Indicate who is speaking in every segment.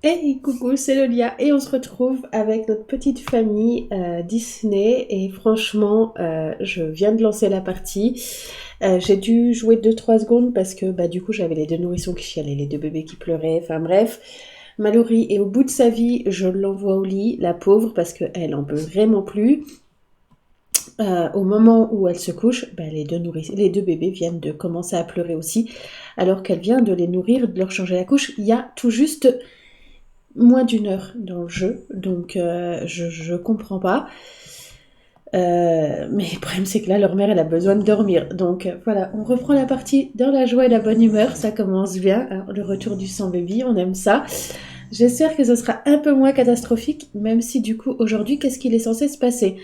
Speaker 1: Hey, coucou, c'est Lolia et on se retrouve avec notre petite famille Disney et franchement, je viens de lancer la partie. J'ai dû jouer 2-3 secondes parce que du coup j'avais les deux nourrissons qui chialaient, les deux bébés qui pleuraient, enfin bref. Mallory est au bout de sa vie, je l'envoie au lit, la pauvre, parce qu'elle en peut vraiment plus. Au moment où elle se couche, les deux bébés viennent de commencer à pleurer aussi, alors qu'elle vient de les nourrir, de leur changer la couche, il y a tout juste moins d'1 heure dans le jeu, donc je comprends pas. Mais le problème c'est que là leur mère elle a besoin de dormir, donc voilà, on reprend la partie dans la joie et la bonne humeur, ça commence bien, hein, le retour du sang baby, on aime ça. J'espère que ce sera un peu moins catastrophique, même si du coup aujourd'hui qu'est-ce qu'il est censé se passer?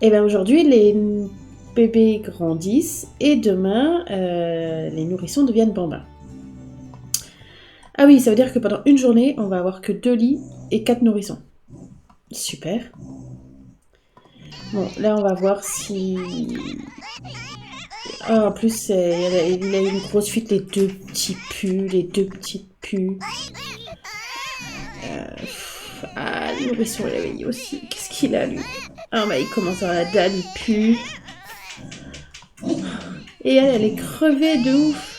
Speaker 1: Eh bien aujourd'hui les bébés grandissent et demain les nourrissons deviennent bambins. Ah oui, ça veut dire que pendant une journée, on va avoir que 2 lits et 4 nourrissons. Super. Bon, là, on va voir si... Ah, en plus, il a eu une grosse fuite, les deux petits pus, les deux petites pus. Ah, le nourrisson, il avait aussi. Qu'est-ce qu'il a, lui? Ah, il commence à la dalle, il pue. Et elle est crevée de ouf.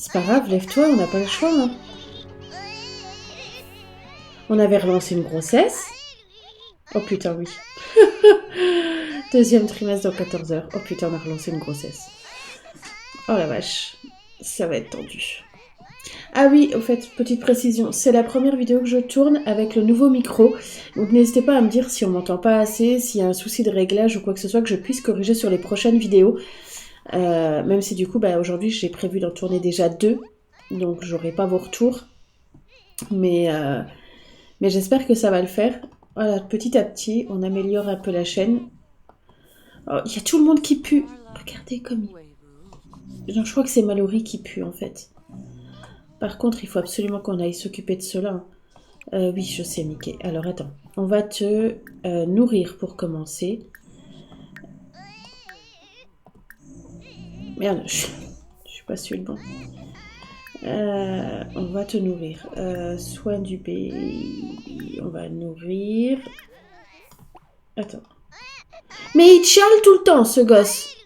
Speaker 1: C'est pas grave, lève-toi, on n'a pas le choix. Hein. On avait relancé une grossesse. Oh putain, oui. Deuxième trimestre dans 14 heures. Oh putain, on a relancé une grossesse. Oh la vache, ça va être tendu. Ah oui, au fait, petite précision, c'est la première vidéo que je tourne avec le nouveau micro. Donc n'hésitez pas à me dire si on m'entend pas assez, s'il y a un souci de réglage ou quoi que ce soit que je puisse corriger sur les prochaines vidéos. Même si du coup, aujourd'hui, j'ai prévu d'en tourner déjà 2. Donc j'aurai pas vos retours. Mais j'espère que ça va le faire. Voilà, petit à petit, on améliore un peu la chaîne. Oh, il y a tout le monde qui pue. Regardez comme... Non, je crois que c'est Mallory qui pue en fait. Par contre, il faut absolument qu'on aille s'occuper de cela. Oui, je sais, Mickey. Alors attends, on va te nourrir pour commencer. Merde, je suis pas su le bon. On va te nourrir. Soin du bébé. On va nourrir. Attends. Mais il chiale tout le temps, ce gosse.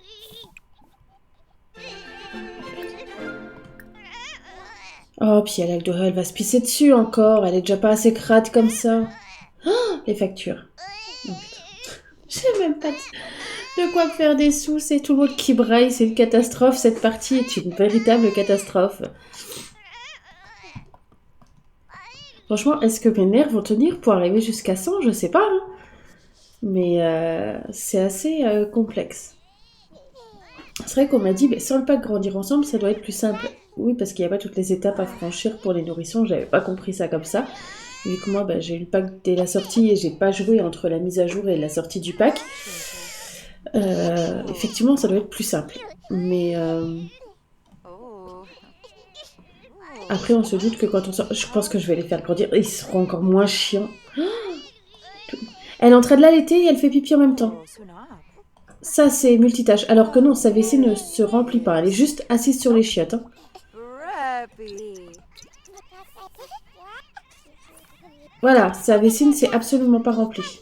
Speaker 1: Oh, puis elle va se pisser dessus encore. Elle est déjà pas assez crade comme ça. Oh, les factures. Oh, putain. J'ai même pas de quoi faire des sous. C'est tout le monde qui braille. C'est une catastrophe. Cette partie est une véritable catastrophe. Franchement, est-ce que mes nerfs vont tenir pour arriver jusqu'à 100? Je sais pas. Hein. Mais c'est assez complexe. C'est vrai qu'on m'a dit, sans le pack grandir ensemble, ça doit être plus simple. Oui, parce qu'il n'y a pas toutes les étapes à franchir pour les nourrissons. J'avais pas compris ça comme ça. Vu que moi, j'ai eu le pack dès la sortie et j'ai pas joué entre la mise à jour et la sortie du pack. Effectivement, ça doit être plus simple. Mais après, on se doute que quand on sort... Je pense que je vais les faire grandir. Ils seront encore moins chiants. Elle est en train de l'allaiter et elle fait pipi en même temps. Ça, c'est multitâche. Alors que non, sa WC ne se remplit pas. Elle est juste assise sur les chiottes. Hein. Voilà, sa WC ne s'est absolument pas remplie.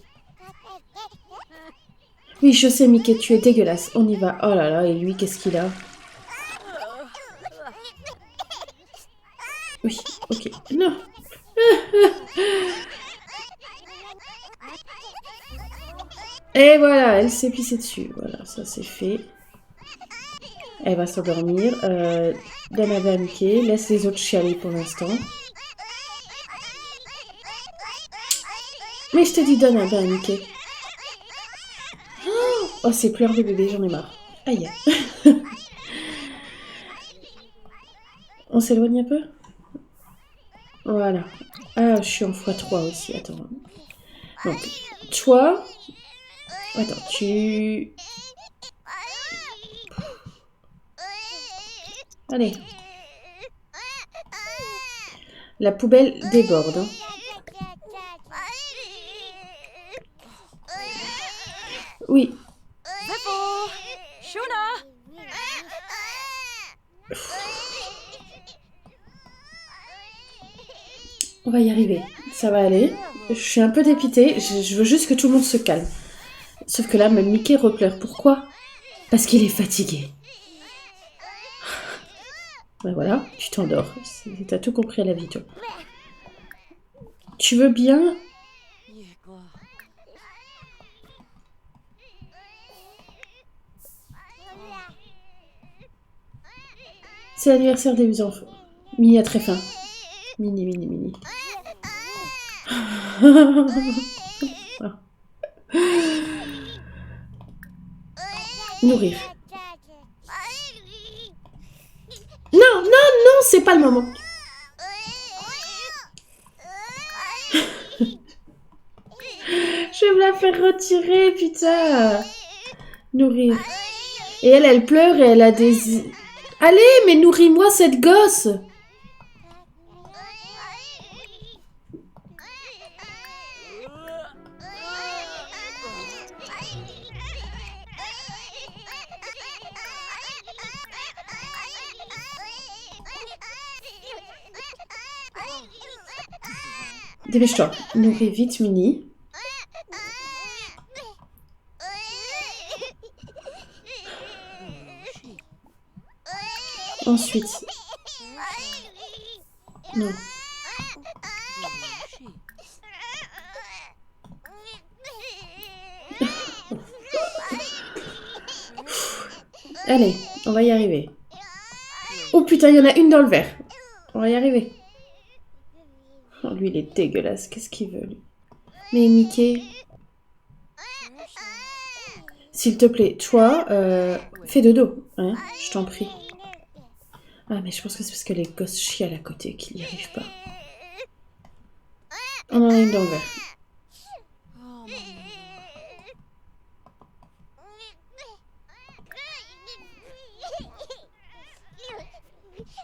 Speaker 1: Oui, je sais, Mickey, tu es dégueulasse. On y va. Oh là là, et lui, qu'est-ce qu'il a? Oui, ok. Non. Et voilà, elle s'est pissée dessus. Voilà, ça c'est fait. Elle va s'endormir. Donne un bain à Mickey. Laisse les autres chialer pour l'instant. Mais je te dis, donne un bain à Mickey. Oh, c'est pleurs de bébé, j'en ai marre. Aïe. On s'éloigne un peu? Voilà. Ah, je suis en x3 aussi, attends. Donc, toi... Attends, tu... Allez. La poubelle déborde. Hein. Oui. On va y arriver. Ça va aller. Je suis un peu dépitée. Je veux juste que tout le monde se calme. Sauf que là, même Mickey repleure. Pourquoi? Parce qu'il est fatigué. Ben voilà, tu t'endors. T'as tout compris à la vie, toi. Tu veux bien... C'est l'anniversaire des enfants. Mini a très faim. Mini. Nourrir. Non, c'est pas le moment. Je vais me la faire retirer, putain. Nourrir. Et elle pleure et elle a des... Allez, mais nourris-moi cette gosse. Dépêche-toi. Nourris vite, Mini. Ensuite. Non. Allez, on va y arriver. Oh putain, il y en a une dans le verre. On va y arriver. Oh, lui, il est dégueulasse. Qu'est-ce qu'il veut, lui? Mais Mickey... S'il te plaît, toi, fais dodo, hein, je t'en prie. Ah, mais je pense que c'est parce que les gosses chialent à côté qu'il n'y arrive pas. On en a une dans le verre.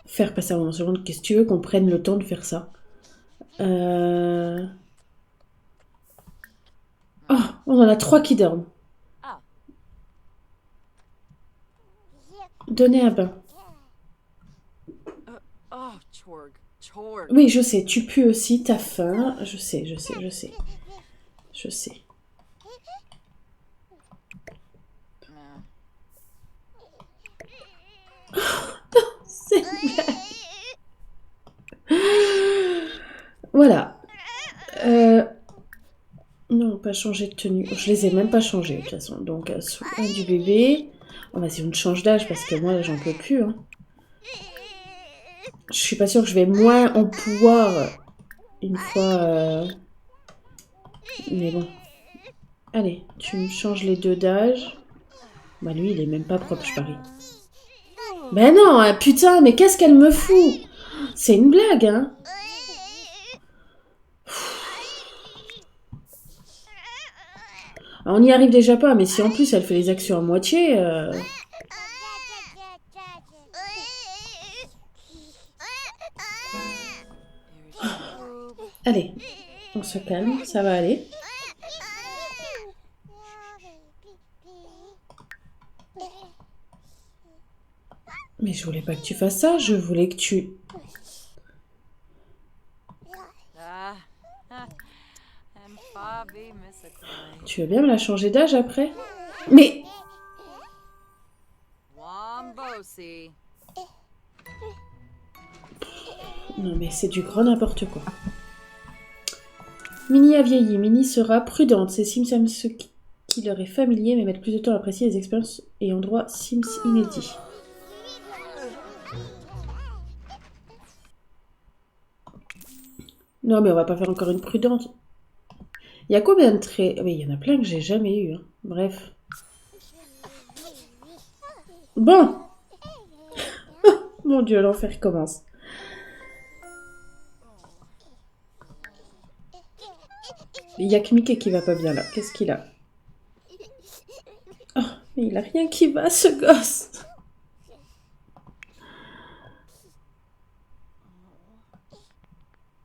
Speaker 1: Faire passer un moment seconde, qu'est-ce que tu veux qu'on prenne le temps de faire ça? Oh, on en a 3 qui dorment. Donnez un bain. Oui, je sais, tu pues aussi, t'as faim. Je sais. C'est une blague. Voilà. Non, pas changer de tenue. Je les ai même pas changées, de toute façon. Donc, soin du bébé. On va si on change d'âge, parce que moi, là, j'en peux plus. Hein. Je suis pas sûre que je vais moins en pouvoir une fois... Mais bon. Allez, tu me changes les 2 d'âge. Bah lui, il est même pas propre, je parie. Ben non, hein, putain, mais qu'est-ce qu'elle me fout? C'est une blague, hein. Alors, on n'y arrive déjà pas, mais si en plus elle fait les actions à moitié... Allez, on se calme, ça va aller. Mais je voulais pas que tu fasses ça, je voulais que tu... Tu veux bien me la changer d'âge après? Mais... Non mais c'est du grand n'importe quoi. Minnie a vieilli, Minnie sera prudente. C'est Sims aiment ce qui leur est familier, mais mettent plus de temps à apprécier les expériences et endroits Sims inédits. Non mais on va pas faire encore une prudente. Il y a combien de traits? Mais il y en a plein que j'ai jamais eu. Hein. Bref. Bon. Mon Dieu, l'enfer commence. Il y a que Mickey qui va pas bien là. Qu'est-ce qu'il a? Oh, mais il a rien qui va, ce gosse.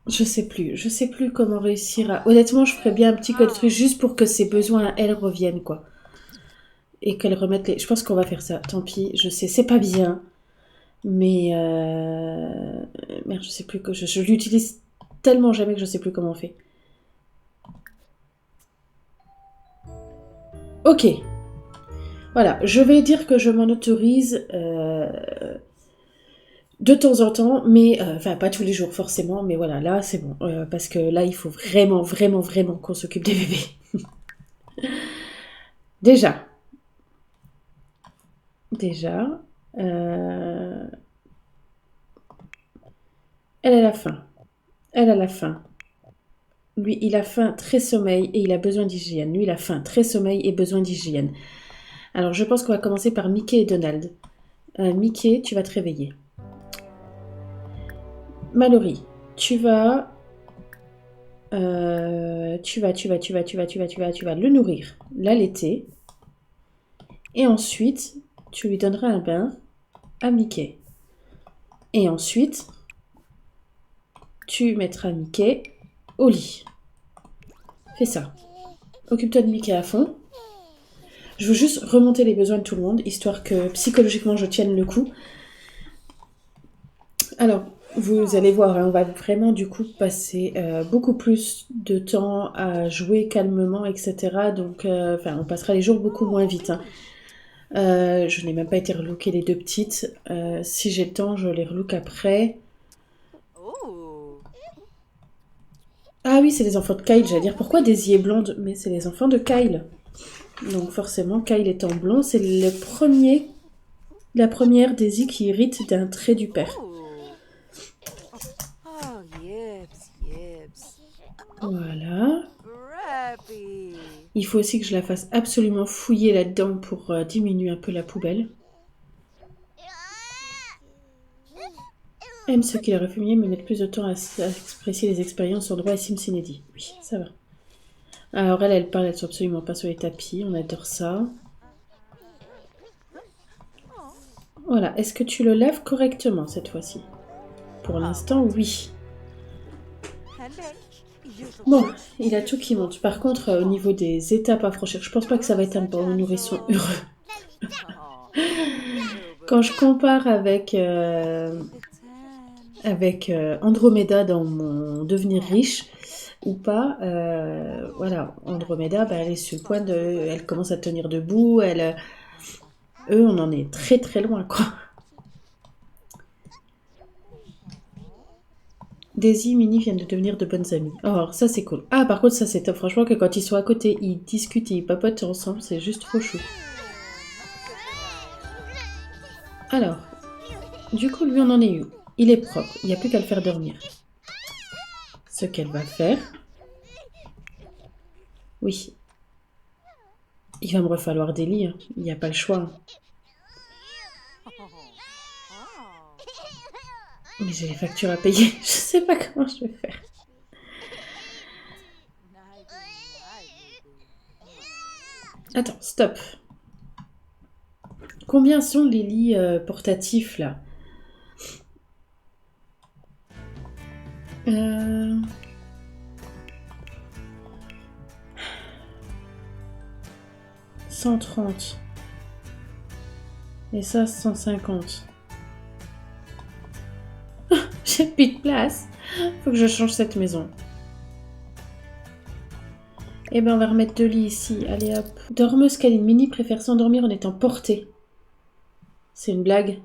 Speaker 1: Je sais plus comment réussir à... Honnêtement, je ferais bien un petit code truc juste pour que ses besoins à elle reviennent, quoi. Et qu'elle remette les... Je pense qu'on va faire ça, tant pis, je sais, c'est pas bien. Mais... Merde, je sais plus que... Je l'utilise tellement jamais que je sais plus comment on fait. Ok. Voilà, je vais dire que je m'en autorise de temps en temps, mais enfin pas tous les jours forcément, mais voilà, là c'est bon, parce que là il faut vraiment, vraiment, vraiment qu'on s'occupe des bébés. Déjà, déjà, euh, elle a la faim, elle a la faim. Lui, il a faim, très sommeil et il a besoin d'hygiène. Lui, il a faim, très sommeil et besoin d'hygiène. Alors, je pense qu'on va commencer par Mickey et Donald. Mickey, tu vas te réveiller. Mallory, tu vas le nourrir, l'allaiter, et ensuite, tu lui donneras un bain à Mickey. Et ensuite, tu mettras Mickey au lit. Fais ça. Occupe-toi de Mickey à fond. Je veux juste remonter les besoins de tout le monde, histoire que psychologiquement je tienne le coup. Alors, vous allez voir, hein, on va vraiment du coup passer beaucoup plus de temps à jouer calmement, etc. Donc, on passera les jours beaucoup moins vite. Hein. Je n'ai même pas été relooker les deux petites. Si j'ai le temps, je les relook après. Ah oui, c'est les enfants de Kyle, j'allais dire. Pourquoi Daisy est blonde? Mais c'est les enfants de Kyle. Donc forcément, Kyle étant blond, c'est la première Daisy qui hérite d'un trait du père. Voilà. Il faut aussi que je la fasse absolument fouiller là-dedans pour diminuer un peu la poubelle. Aime ceux qui la refumier mais mettent plus de temps à apprécier les expériences en droit et Sims inédits. Oui, ça va. Alors elle parle, elle ne absolument pas sur les tapis, on adore ça. Voilà, est-ce que tu le laves correctement cette fois-ci? Pour l'instant, oui. Bon, il a tout qui monte. Par contre, au niveau des étapes à franchir, je pense pas que ça va être un bon nourrisson heureux. Quand je compare avec Andromeda dans mon devenir riche ou pas, voilà, Andromeda, elle est sur le point de... Elle commence à tenir debout, eux, on en est très très loin, quoi. Daisy et Minnie viennent de devenir de bonnes amies. Oh, ça c'est cool. Ah, par contre, ça c'est top. Franchement, que quand ils sont à côté, ils discutent et ils papotent ensemble, c'est juste trop chou. Alors, du coup, lui, on en est où? Il est propre, il n'y a plus qu'à le faire dormir. Ce qu'elle va faire... Oui. Il va me refalloir des lits, hein. Il n'y a pas le choix. Mais j'ai les factures à payer, je sais pas comment je vais faire. Attends, stop. Combien sont les lits portatifs, là? 130. Et ça, 150. J'ai plus de place. Faut que je change cette maison. Eh ben, on va remettre 2 lits ici. Allez, hop. Dormeuse câline. Minnie préfère s'endormir en étant portée. C'est une blague.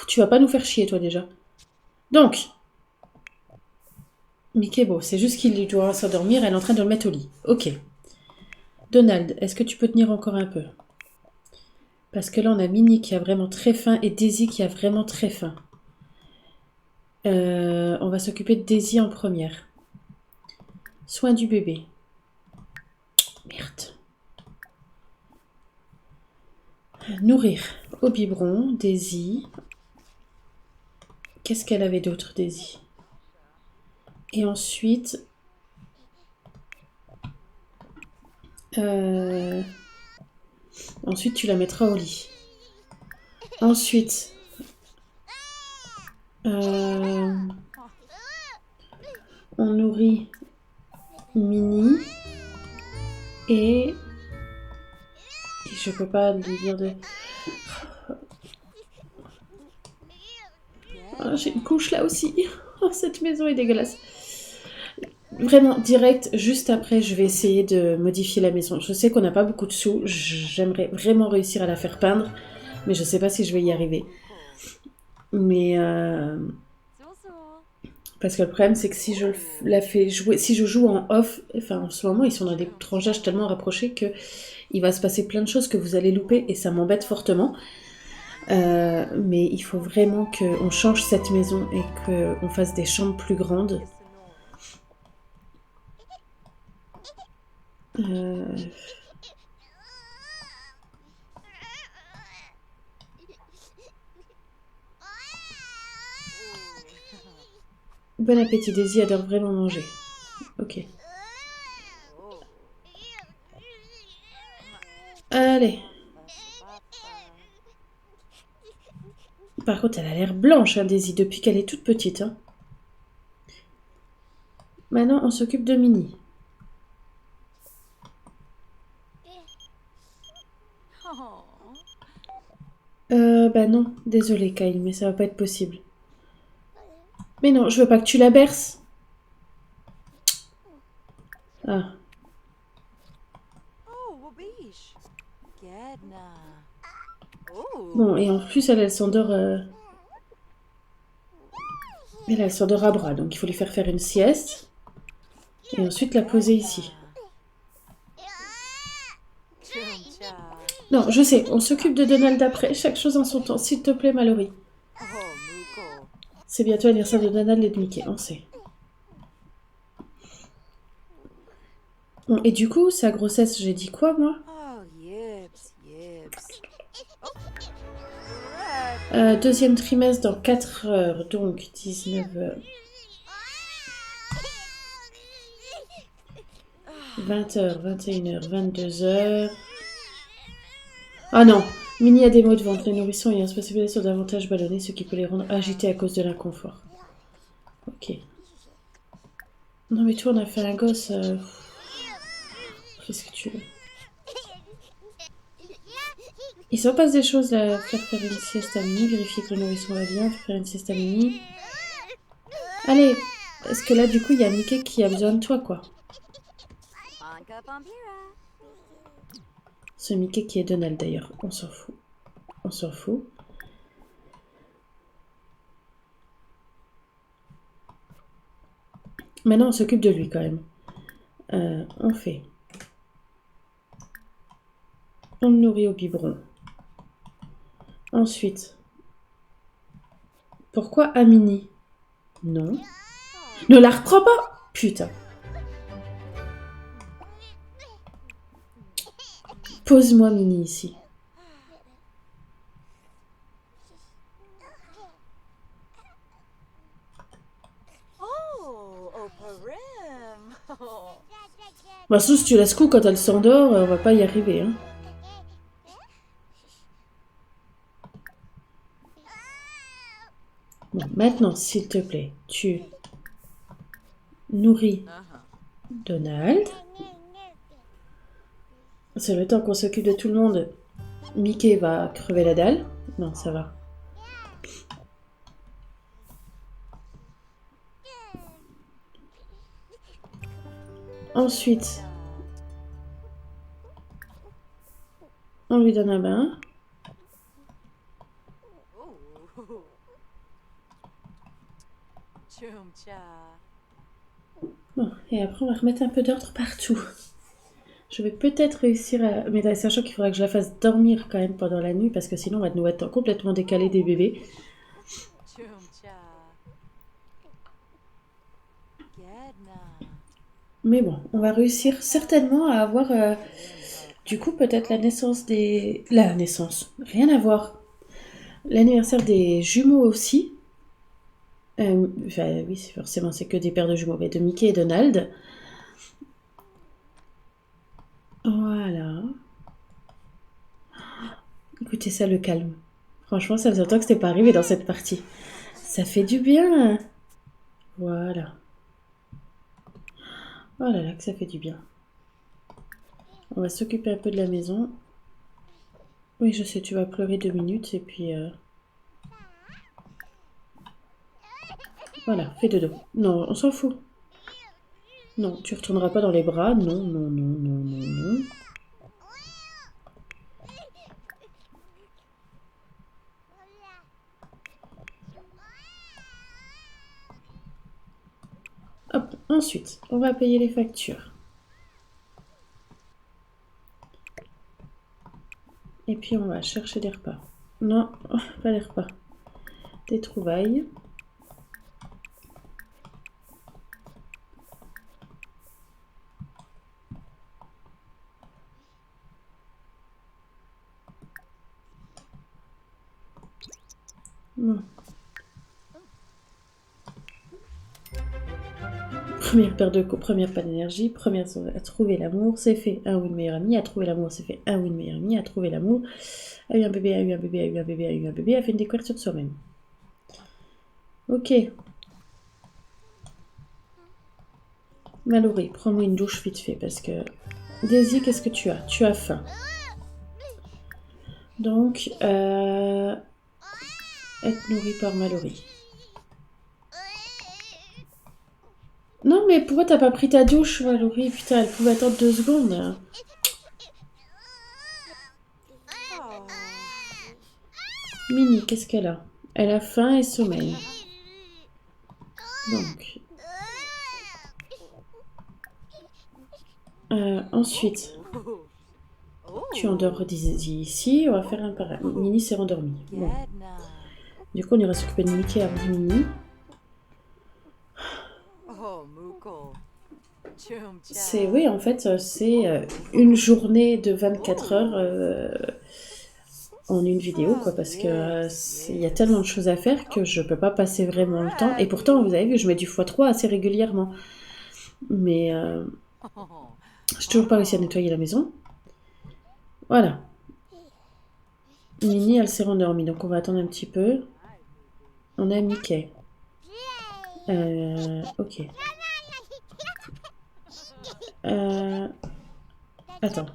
Speaker 1: Tu vas pas nous faire chier, toi, déjà. Donc, Mickey, bon, c'est juste qu'il doit s'endormir. Elle est en train de le mettre au lit. Ok. Donald, est-ce que tu peux tenir encore un peu? Parce que là, on a Minnie qui a vraiment très faim et Daisy qui a vraiment très faim. On va s'occuper de Daisy en première. Soin du bébé. Merde. Nourrir au biberon, Daisy. Qu'est-ce qu'elle avait d'autre, Daisy? Et ensuite... Ensuite, tu la mettras au lit. Ensuite... on nourrit Minnie. Et je peux pas lui dire de... Ah, j'ai une couche là aussi. Oh, cette maison est dégueulasse. Vraiment, direct, juste après, je vais essayer de modifier la maison. Je sais qu'on n'a pas beaucoup de sous. J'aimerais vraiment réussir à la faire peindre. Mais je sais pas si je vais y arriver. Mais parce que le problème, c'est que si je la fais jouer, si je joue en off, enfin en ce moment, ils sont dans des tranchages tellement rapprochés que il va se passer plein de choses que vous allez louper et ça m'embête fortement. Mais il faut vraiment qu'on change cette maison et qu'on fasse des chambres plus grandes. Bon appétit, Daisy adore vraiment manger. Ok. Allez. Par contre, elle a l'air blanche, hein, Daisy, depuis qu'elle est toute petite. Hein. Maintenant, on s'occupe de Minnie. Bah non, désolé Kyle, mais ça va pas être possible. Mais non, je veux pas que tu la berces. Ah. Bon, et en plus, elle s'endort... Elle s'endort à bras, donc il faut lui faire une sieste. Et ensuite la poser ici. Non, je sais, on s'occupe de Donald après, chaque chose en son temps. S'il te plaît, Mallory. C'est bientôt l'anniversaire de Donald et de Mickey, on sait. Bon, et du coup, sa grossesse, j'ai dit quoi, moi deuxième trimestre dans 4 heures, donc 19 heures. 20h, 21h, 22h. Ah non, Minnie a des maux de ventre. Les nourrissons ayant spécialisé sont davantage ballonnés, ce qui peut les rendre agités à cause de l'inconfort. Ok. Non mais toi, on a fait un gosse... Qu'est-ce que tu veux? Il s'en passe des choses là. Faire une sieste à Minnie, vérifier que le nourrisson va bien, faire une sieste à Minnie. Allez, parce que là, du coup, il y a Mickey qui a besoin de toi, quoi. Ce Mickey qui est Donald, d'ailleurs. On s'en fout. On s'en fout. Maintenant, on s'occupe de lui, quand même. On fait... On le nourrit au biberon. Ensuite... Pourquoi à Minnie? Non. Ne la reprends pas! Putain. Pose-moi Minnie ici. Bah, si tu la secoues quand elle s'endort, on va pas y arriver. Hein. Bon, maintenant, s'il te plaît, tu nourris Donald. C'est le temps qu'on s'occupe de tout le monde. Mickey va crever la dalle. Non, ça va. Ensuite, on lui donne un bain. Bon, et après, on va remettre un peu d'ordre partout. Je vais peut-être réussir à... Mais sachant qu'il faudra que je la fasse dormir quand même pendant la nuit, parce que sinon, on va nous être complètement décalé des bébés. Mais bon, on va réussir certainement à avoir... du coup, peut-être la naissance des... La naissance, rien à voir. L'anniversaire des jumeaux aussi. Enfin, oui, forcément, c'est que des paires de jumeaux, mais de Mickey et Donald. Voilà. Écoutez ça, le calme. Franchement, ça faisait longtemps que c'était pas arrivé dans cette partie. Ça fait du bien. Voilà. Oh là là, que ça fait du bien. On va s'occuper un peu de la maison. Oui, je sais, tu vas pleurer 2 minutes et puis... Voilà, fais dodo. Non, on s'en fout. Non, tu retourneras pas dans les bras. Non, non, non, non, non, non. Hop, ensuite, on va payer les factures. Et puis on va chercher des repas. Non, pas les repas. Des trouvailles. Non. Première paire de coups, première pas d'énergie, première à trouver l'amour, c'est fait. Un ou une meilleure amie, à trouver l'amour, c'est fait. Un ou une meilleure amie, à trouver l'amour. A eu un bébé, a eu un bébé, a eu un bébé, a eu un bébé, a fait une découverte sur soi-même. Ok. Mallory, prends-moi une douche vite fait parce que... Daisy, qu'est-ce que tu as? Tu as faim. Donc, être nourri par Mallory. Non, mais pourquoi t'as pas pris ta douche, Mallory? Putain, elle pouvait attendre 2 secondes. Minnie, qu'est-ce qu'elle a? Elle a faim et sommeil. Donc. Ensuite, tu endors ici. On va faire un pareil. Minnie s'est rendormie. Bon. Du coup, on ira s'occuper de Mickey avant Minnie. C'est, oui, en fait, c'est une journée de 24 heures en une vidéo, quoi, parce que il y a tellement de choses à faire que je peux pas passer vraiment le temps. Et pourtant, vous avez vu, je mets du x3 assez régulièrement. Mais j'ai toujours pas réussi à nettoyer la maison. Voilà. Minnie, elle s'est rendormie, donc on va attendre un petit peu. On a Mickey. Ok. Attends.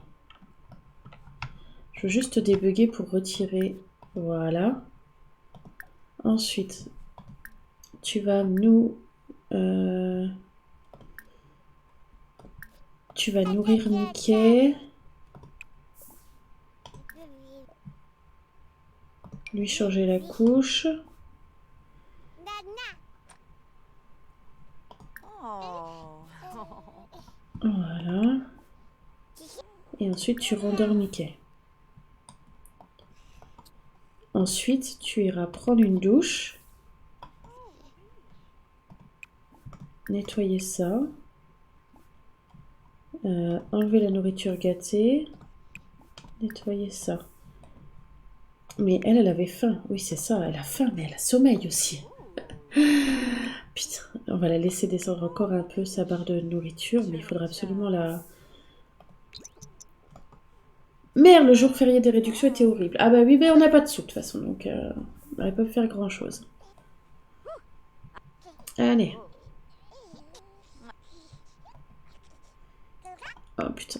Speaker 1: Je veux juste débugger pour retirer. Voilà. Ensuite, tu vas nous... tu vas nourrir Mickey. Lui changer la couche. Voilà. Et ensuite, tu rendors Mickey. Ensuite, tu iras prendre une douche. Nettoyer ça. Enlever la nourriture gâtée. Nettoyer ça. Mais elle avait faim. Oui, c'est ça, elle a faim, mais elle a sommeil aussi. Putain, on va la laisser descendre encore un peu sa barre de nourriture, mais il faudra absolument la... Merde, le jour férié des réductions était horrible. Ah bah oui, mais on n'a pas de sous de toute façon, donc on n'aurait pas pu faire grand chose. Allez. Oh putain.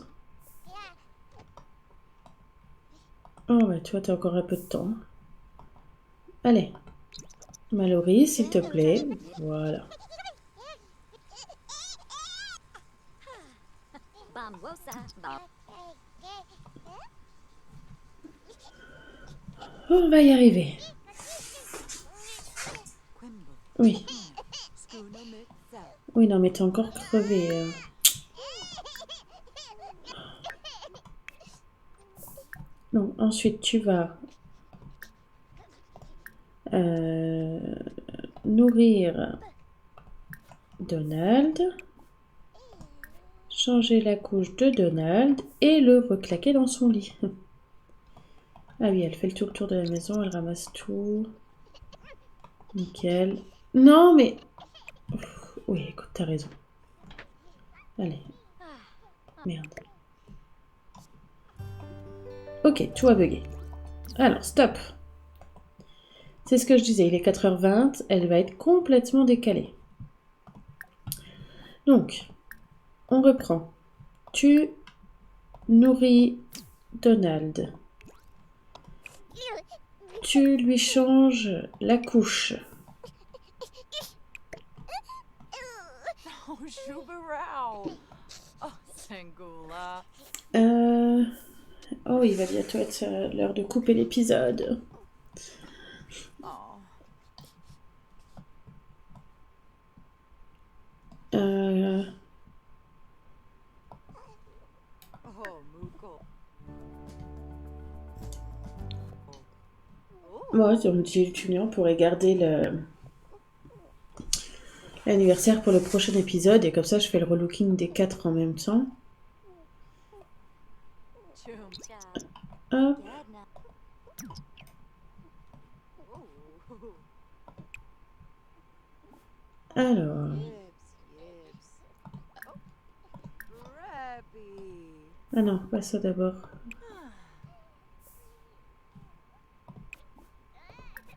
Speaker 1: Oh ouais, toi t'as encore un peu de temps. Allez. Mallory, s'il te plaît. Voilà. On va y arriver. Oui. Oui, non, mais t'es encore crevé. Donc, ensuite, tu vas nourrir Donald, changer la couche de Donald et le reclaquer dans son lit. Ah oui, elle fait le tour de la maison, elle ramasse tout. Nickel. Non, mais... Oui, écoute, t'as raison. Allez. Merde. Ok, tout a bugué. Alors, stop. C'est ce que je disais, il est 4h20, elle va être complètement décalée. Donc, on reprend. Tu nourris Donald. Tu lui changes la couche. Oh, il va bientôt être l'heure de couper l'épisode. Moi, on pourrait garder l'anniversaire pour le prochain épisode et comme ça je fais le relooking des 4 en même temps. Hop. Alors. Ah non, pas ça d'abord.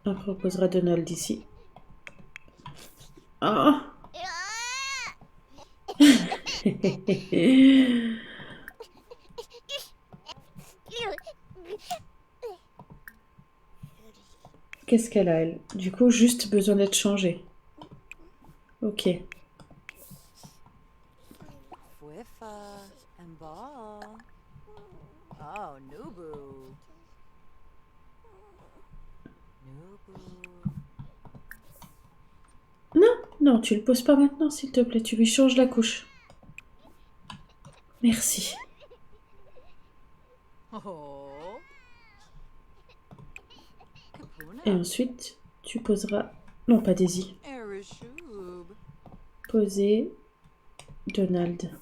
Speaker 1: Après on posera Donald ici. Oh. Qu'est-ce qu'elle a, elle? Du coup, juste besoin d'être changée. Ok. Non, non, tu le poses pas maintenant, s'il te plaît. Tu lui changes la couche. Merci. Et ensuite, tu poseras... Non, pas Daisy. Poser Donald.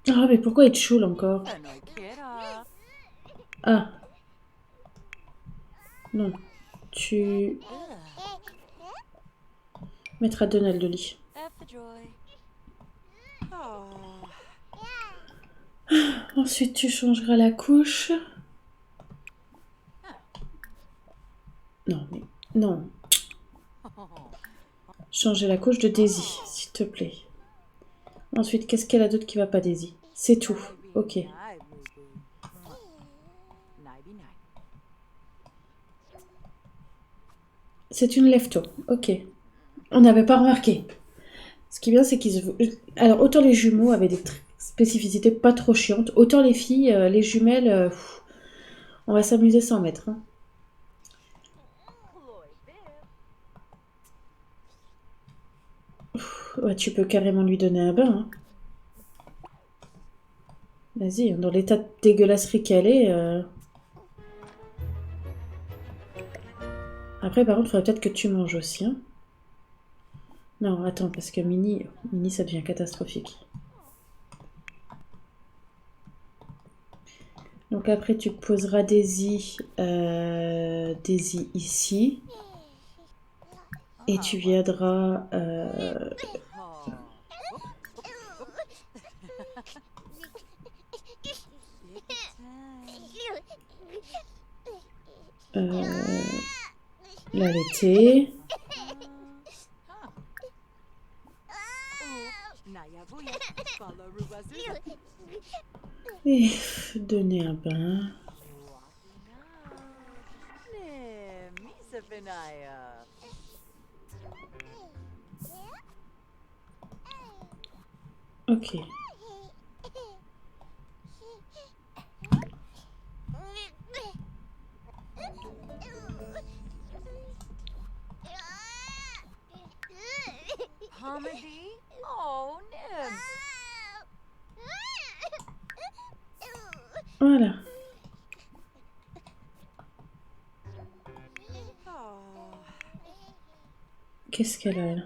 Speaker 1: Ah, mais pourquoi il te choule encore? Ah. Non. Tu mettras Donald au lit. Ensuite, tu changeras la couche. Non, mais... Non. Changer la couche de Daisy, s'il te plaît. Ensuite, qu'est-ce qu'elle a d'autre qui va pas, Daisy? C'est tout. Ok. C'est une lefto. Ok. On n'avait pas remarqué. Ce qui est bien, c'est qu'ils... Alors, autant les jumeaux avaient des spécificités pas trop chiantes, autant les filles, les jumelles, on va s'amuser sans mettre. Hein. Ouais, tu peux carrément lui donner un bain. Hein. Vas-y, dans l'état de dégueulasserie qu'elle est... Après, par contre, il faudrait peut-être que tu manges aussi. Hein. Non, attends, parce que Mini, ça devient catastrophique. Donc après, tu poseras Daisy ici. Et tu viendras... l'allaiter. Et donner un bain. Ok. Voilà. Qu'est-ce qu'elle a, là?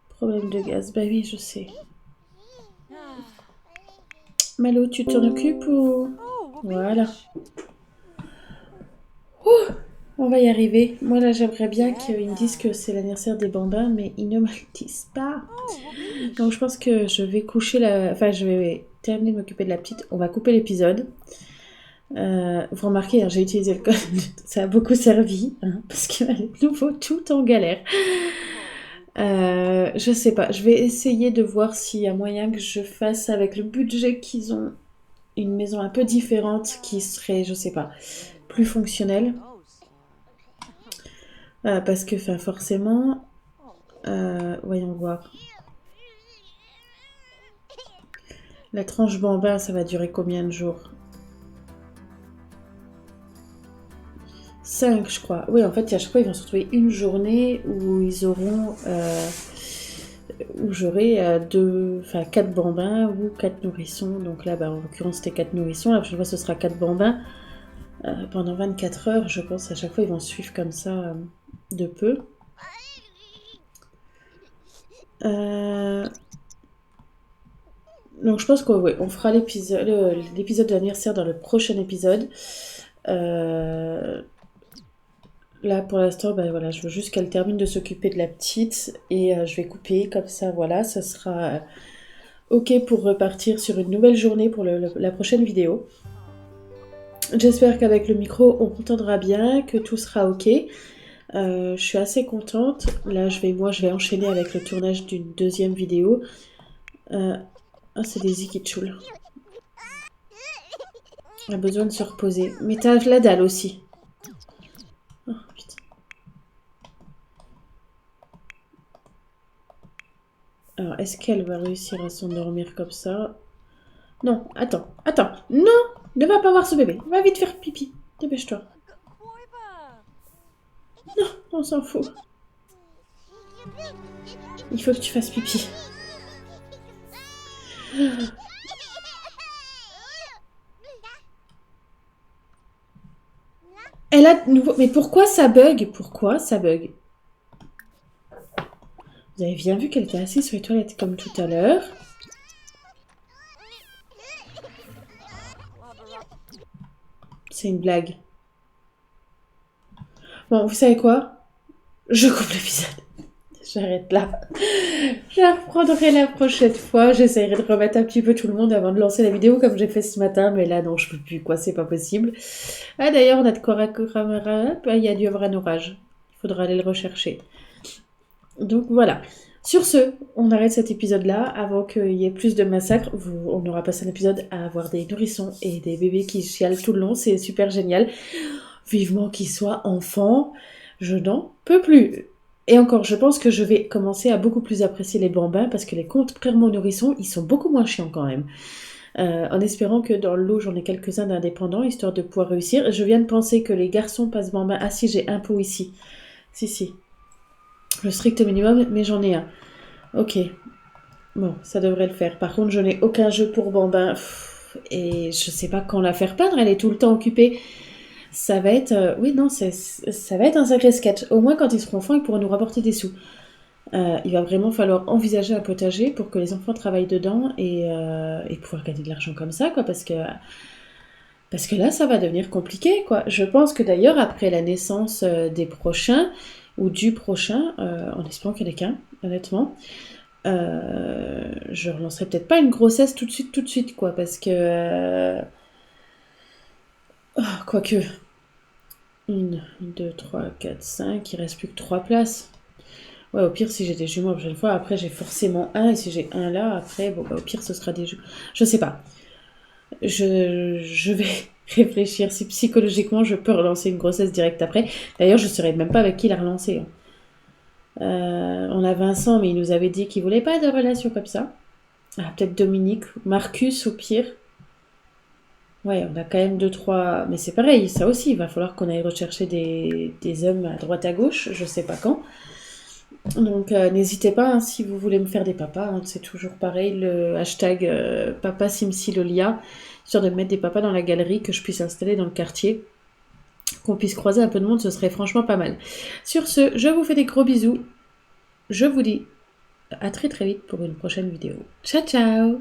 Speaker 1: Problème de gaz. Bah oui, je sais. Malo, tu t'en occupes ou... Voilà. Ouh, on va y arriver. Moi, là, j'aimerais bien qu'ils me disent que c'est l'anniversaire des bambins, mais ils ne me le disent pas. Donc, je pense que je vais coucher la... Enfin, je vais terminer de m'occuper de la petite. On va couper l'épisode. Vous remarquez, hein, j'ai utilisé le code. Ça a beaucoup servi, hein, parce qu'il est de nouveau tout en galère. Je sais pas. Je vais essayer de voir s'il y a moyen que je fasse avec le budget qu'ils ont une maison un peu différente qui serait, je sais pas, plus fonctionnelle. Parce que enfin, forcément, voyons voir. La tranche bambin, ça va durer combien de jours? 5, je crois. Oui, en fait, à chaque fois, ils vont se retrouver une journée où ils auront... où j'aurai 4 bambins ou 4 nourrissons. Donc là, en l'occurrence, c'était 4 nourrissons. La prochaine fois, ce sera 4 bambins. Pendant 24 heures, je pense, à chaque fois, ils vont suivre comme ça de peu. Donc je pense qu'on fera l'épisode de l'anniversaire dans le prochain épisode. Là pour l'instant, voilà, je veux juste qu'elle termine de s'occuper de la petite et je vais couper comme ça, voilà, ça sera ok pour repartir sur une nouvelle journée pour la prochaine vidéo. J'espère qu'avec le micro on m'entendra bien, que tout sera ok. Je suis assez contente. Là je vais enchaîner avec le tournage d'une deuxième vidéo. C'est des ikitchouls. Elle a besoin de se reposer. Mais t'as la dalle aussi. Oh, putain. Alors, est-ce qu'elle va réussir à s'endormir comme ça? Non, attends. Non, ne va pas voir ce bébé. Va vite faire pipi. Dépêche-toi. Non, on s'en fout. Il faut que tu fasses pipi. Elle a de nouveau... Mais pourquoi ça bug? Vous avez bien vu qu'elle était assise sur les toilettes comme tout à l'heure. C'est une blague. Bon, vous savez quoi? Je coupe l'épisode. J'arrête là. Je la reprendrai la prochaine fois. J'essaierai de remettre un petit peu tout le monde avant de lancer la vidéo comme j'ai fait ce matin. Mais là, non, je peux plus, quoi. C'est pas possible. Ah, d'ailleurs, on a de quoi... Il y a dû y avoir un orage. Il faudra aller le rechercher. Donc, voilà. Sur ce, on arrête cet épisode-là avant qu'il y ait plus de massacres. On aura passé un épisode à avoir des nourrissons et des bébés qui chialent tout le long. C'est super génial. Vivement qu'ils soient enfants. Je n'en peux plus. Et encore, je pense que je vais commencer à beaucoup plus apprécier les bambins parce que les contrairement aux nourrissons, ils sont beaucoup moins chiants quand même. En espérant que dans le lot, j'en ai quelques-uns d'indépendants, histoire de pouvoir réussir. Je viens de penser que les garçons passent bambins. Ah si, j'ai un pot ici. Si. Le strict minimum, mais j'en ai un. Ok. Bon, ça devrait le faire. Par contre, je n'ai aucun jeu pour bambins. Et je sais pas quand la faire peindre, elle est tout le temps occupée. Ça va être... ça va être un sacré sketch. Au moins, quand ils seront enfants, ils pourront nous rapporter des sous. Il va vraiment falloir envisager un potager pour que les enfants travaillent dedans et pouvoir gagner de l'argent comme ça, quoi, parce que là, ça va devenir compliqué, quoi. Je pense que d'ailleurs, après la naissance des prochains, ou du prochain, en espérant qu'il n'y en ait qu'un, honnêtement, je relancerai peut-être pas une grossesse tout de suite, quoi, parce que... quoique... 1, 2, 3, 4, 5, il reste plus que 3 places. Ouais, au pire, si j'ai des jumeaux la prochaine fois, après j'ai forcément un, et si j'ai un là, après, au pire, ce sera des jumeaux. Je sais pas. Je vais réfléchir si psychologiquement je peux relancer une grossesse directe après. D'ailleurs, je ne saurais même pas avec qui la relancer. On a Vincent, mais il nous avait dit qu'il voulait pas de relation comme ça. Ah, peut-être Dominique, Marcus au pire. Ouais, on a quand même 2-3... Mais c'est pareil, ça aussi, il va falloir qu'on aille rechercher des hommes à droite à gauche, je sais pas quand. Donc n'hésitez pas, hein, si vous voulez me faire des papas, hein, c'est toujours pareil, le hashtag papa simsilolia, histoire de mettre des papas dans la galerie, que je puisse installer dans le quartier, qu'on puisse croiser un peu de monde, ce serait franchement pas mal. Sur ce, je vous fais des gros bisous, je vous dis à très très vite pour une prochaine vidéo. Ciao ciao!